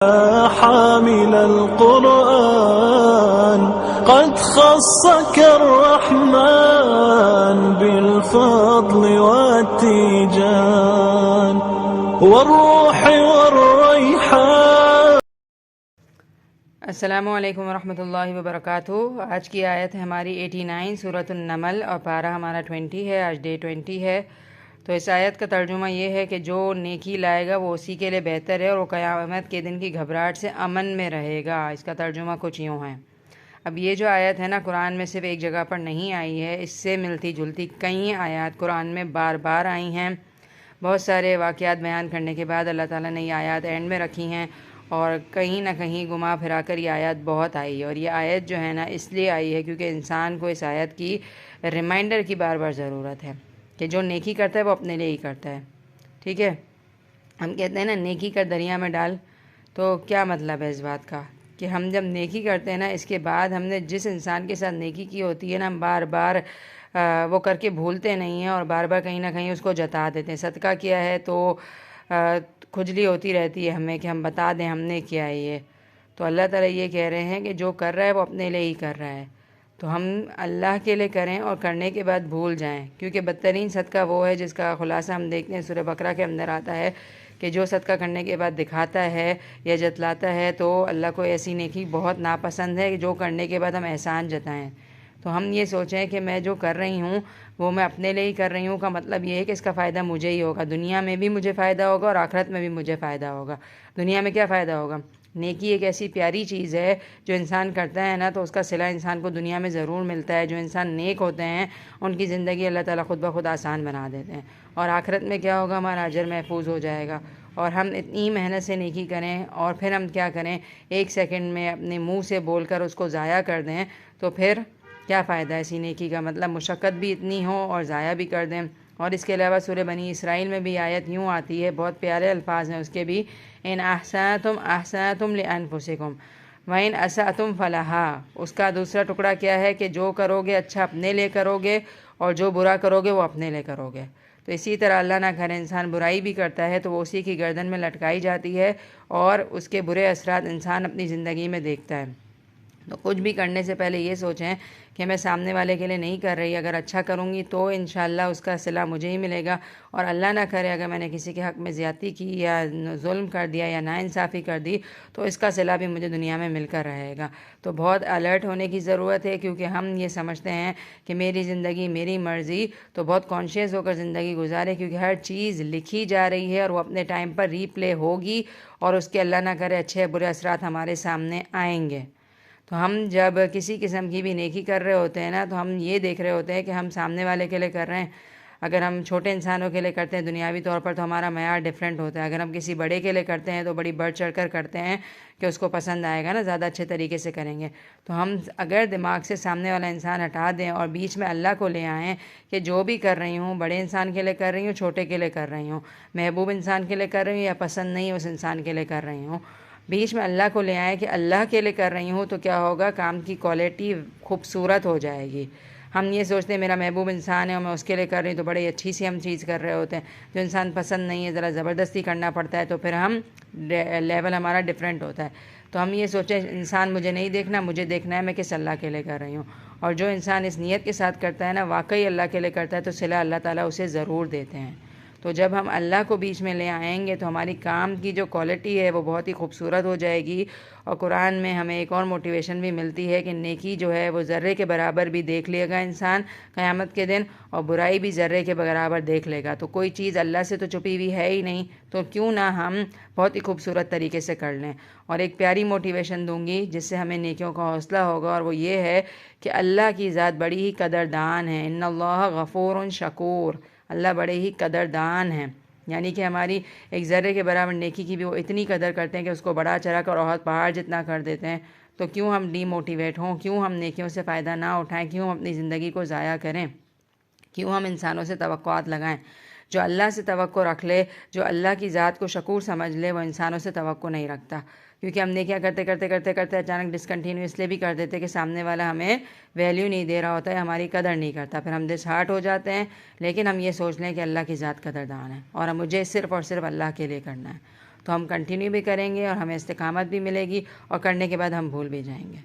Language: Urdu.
حامل القرآن قد خصك الرحمن بالفضل والتيجان والروح والريحان۔ السلام علیکم ورحمۃ اللہ وبرکاتہ۔ آج کی آیت ہے ہماری 89 سورۃ النمل اور پارہ ہمارا 20 ہے، آج ڈے 20 ہے۔ تو اس آیت کا ترجمہ یہ ہے کہ جو نیکی لائے گا وہ اسی کے لیے بہتر ہے اور وہ قیامت کے دن کی گھبراہٹ سے امن میں رہے گا۔ اس کا ترجمہ کچھ یوں ہے۔ اب یہ جو آیت ہے نا، قرآن میں صرف ایک جگہ پر نہیں آئی ہے، اس سے ملتی جلتی کئی آیات قرآن میں بار بار آئی ہیں۔ بہت سارے واقعات بیان کرنے کے بعد اللہ تعالیٰ نے یہ آیات اینڈ میں رکھی ہیں، اور کہیں نہ کہیں گھما پھرا کر یہ آیت بہت آئی ہے۔ اور یہ آیت جو ہے نا اس لیے آئی ہے کیونکہ انسان کو اس آیت کی ریمائنڈر کی بار بار ضرورت ہے کہ جو نیکی کرتا ہے وہ اپنے لیے ہی کرتا ہے۔ ٹھیک ہے، ہم کہتے ہیں نا نیکی کر دریا میں ڈال، تو کیا مطلب ہے اس بات کا کہ ہم جب نیکی کرتے ہیں نا، اس کے بعد ہم نے جس انسان کے ساتھ نیکی کی ہوتی ہے نا، ہم بار بار وہ کر کے بھولتے نہیں ہیں اور بار بار کہیں نہ کہیں اس کو جتا دیتے ہیں۔ صدقہ کیا ہے تو کھجلی ہوتی رہتی ہے ہمیں کہ ہم بتا دیں ہم نے کیا ہے یہ۔ تو اللہ تعالیٰ یہ کہہ رہے ہیں کہ جو کر رہا ہے وہ اپنے لیے ہی کر رہا ہے، تو ہم اللہ کے لیے کریں اور کرنے کے بعد بھول جائیں، کیونکہ بدترین صدقہ وہ ہے جس کا خلاصہ ہم دیکھتے ہیں سورہ بقرہ کے اندر آتا ہے کہ جو صدقہ کرنے کے بعد دکھاتا ہے یا جتلاتا ہے تو اللہ کو ایسی نیکی بہت ناپسند ہے کہ جو کرنے کے بعد ہم احسان جتائیں۔ تو ہم یہ سوچیں کہ میں جو کر رہی ہوں وہ میں اپنے لیے ہی کر رہی ہوں، کا مطلب یہ ہے کہ اس کا فائدہ مجھے ہی ہوگا، دنیا میں بھی مجھے فائدہ ہوگا اور آخرت میں بھی مجھے فائدہ ہوگا۔ دنیا میں کیا فائدہ ہوگا؟ نیکی ایک ایسی پیاری چیز ہے جو انسان کرتا ہے نا تو اس کا صلہ انسان کو دنیا میں ضرور ملتا ہے۔ جو انسان نیک ہوتے ہیں ان کی زندگی اللہ تعالیٰ خود بخود آسان بنا دیتے ہیں، اور آخرت میں کیا ہوگا؟ ہمارا اجر محفوظ ہو جائے گا۔ اور ہم اتنی محنت سے نیکی کریں اور پھر ہم کیا کریں؟ ایک سیکنڈ میں اپنے منہ سے بول کر اس کو ضائع کر دیں، تو پھر کیا فائدہ ہے اسی نیکی کا؟ مطلب مشقت بھی اتنی ہو اور ضائع بھی کر دیں۔ اور اس کے علاوہ سورہ بنی اسرائیل میں بھی آیت یوں آتی ہے، بہت پیارے الفاظ ہیں اس کے بھی، ان احسنتم احسنتم لانفسکم وان اسأتم فلہا۔ اس کا دوسرا ٹکڑا کیا ہے کہ جو کرو گے اچھا اپنے لیے کرو گے اور جو برا کرو گے وہ اپنے لیے کرو گے۔ تو اسی طرح اللہ نہ کرے انسان برائی بھی کرتا ہے تو وہ اسی کی گردن میں لٹکائی جاتی ہے اور اس کے برے اثرات انسان اپنی زندگی میں دیکھتا ہے۔ تو کچھ بھی کرنے سے پہلے یہ سوچیں کہ میں سامنے والے کے لیے نہیں کر رہی، اگر اچھا کروں گی تو انشاءاللہ اس کا صلہ مجھے ہی ملے گا، اور اللہ نہ کرے اگر میں نے کسی کے حق میں زیادتی کی یا ظلم کر دیا یا ناانصافی کر دی تو اس کا صلہ بھی مجھے دنیا میں مل کر رہے گا۔ تو بہت الرٹ ہونے کی ضرورت ہے، کیونکہ ہم یہ سمجھتے ہیں کہ میری زندگی میری مرضی، تو بہت کانشیس ہو کر زندگی گزارے، کیونکہ ہر چیز لکھی جا رہی ہے اور وہ اپنے ٹائم پر ری پلے ہوگی اور اس کے اللہ نہ کرے اچھے برے اثرات ہمارے سامنے آئیں گے۔ تو ہم جب کسی قسم کی بھی نیکی کر رہے ہوتے ہیں نا تو ہم یہ دیکھ رہے ہوتے ہیں کہ ہم سامنے والے کے لیے کر رہے ہیں۔ اگر ہم چھوٹے انسانوں کے لیے کرتے ہیں دنیاوی طور پر تو ہمارا معیار ڈیفرنٹ ہوتا ہے، اگر ہم کسی بڑے کے لیے کرتے ہیں تو بڑی بڑھ چڑھ کر کرتے ہیں کہ اس کو پسند آئے گا نا، زیادہ اچھے طریقے سے کریں گے۔ تو ہم اگر دماغ سے سامنے والا انسان ہٹا دیں اور بیچ میں اللہ کو لے آئیں کہ جو بھی کر رہی ہوں بڑے انسان کے لیے کر رہی ہوں، چھوٹے کے لیے کر رہی ہوں، محبوب انسان کے لیے کر رہی ہوں یا پسند نہیں اس انسان کے لیے کر رہی ہوں، بیچ میں اللہ کو لے آئیں کہ اللہ کے لیے کر رہی ہوں، تو کیا ہوگا؟ کام کی کوالٹی خوبصورت ہو جائے گی۔ ہم یہ سوچتے ہیں میرا محبوب انسان ہے اور میں اس کے لیے کر رہی ہوں تو بڑی اچھی سی ہم چیز کر رہے ہوتے ہیں، جو انسان پسند نہیں ہے ذرا زبردستی کرنا پڑتا ہے تو پھر ہم لیول ہمارا ڈیفرنٹ ہوتا ہے۔ تو ہم یہ سوچیں انسان مجھے نہیں دیکھنا، مجھے دیکھنا ہے میں کس اللہ کے لیے کر رہی ہوں، اور جو انسان اس نیت کے ساتھ کرتا ہے نا واقعی اللہ کے لیے کرتا ہے تو صلہ اللہ تعالیٰ اسے ضرور دیتے ہیں۔ تو جب ہم اللہ کو بیچ میں لے آئیں گے تو ہماری کام کی جو کوالٹی ہے وہ بہت ہی خوبصورت ہو جائے گی۔ اور قرآن میں ہمیں ایک اور موٹیویشن بھی ملتی ہے کہ نیکی جو ہے وہ ذرے کے برابر بھی دیکھ لے گا انسان قیامت کے دن، اور برائی بھی ذرے کے برابر دیکھ لے گا۔ تو کوئی چیز اللہ سے تو چھپی ہوئی ہے ہی نہیں، تو کیوں نہ ہم بہت ہی خوبصورت طریقے سے کر لیں۔ اور ایک پیاری موٹیویشن دوں گی جس سے ہمیں نیکیوں کا حوصلہ ہوگا، اور وہ یہ ہے کہ اللہ کی ذات بڑی ہی قدردان ہے، ان اللہ غفور شکور، اللہ بڑے ہی قدردان ہیں، یعنی کہ ہماری ایک ذرے کے برابر نیکی کی بھی وہ اتنی قدر کرتے ہیں کہ اس کو بڑا چڑھا کر اور پہاڑ جتنا کر دیتے ہیں۔ تو کیوں ہم ڈی موٹیویٹ ہوں، کیوں ہم نیکیوں سے فائدہ نہ اٹھائیں، کیوں ہم اپنی زندگی کو ضائع کریں، کیوں ہم انسانوں سے توقعات لگائیں؟ جو اللہ سے توقع رکھ لے، جو اللہ کی ذات کو شکور سمجھ لے، وہ انسانوں سے توقع نہیں رکھتا، کیونکہ ہم نیکیاں کرتے کرتے کرتے کرتے اچانک ڈسکنٹینیو اس لیے بھی کر دیتے کہ سامنے والا ہمیں ویلیو نہیں دے رہا ہوتا ہے، ہماری قدر نہیں کرتا، پھر ہم ڈس ہارٹ ہو جاتے ہیں۔ لیکن ہم یہ سوچ لیں کہ اللہ کی ذات قدردان ہے اور مجھے صرف اور صرف اللہ کے لیے کرنا ہے۔ تو ہم کنٹینیو بھی کریں گے اور ہمیں استقامت بھی ملے گی اور کرنے کے بعد ہم بھول بھی جائیں گے.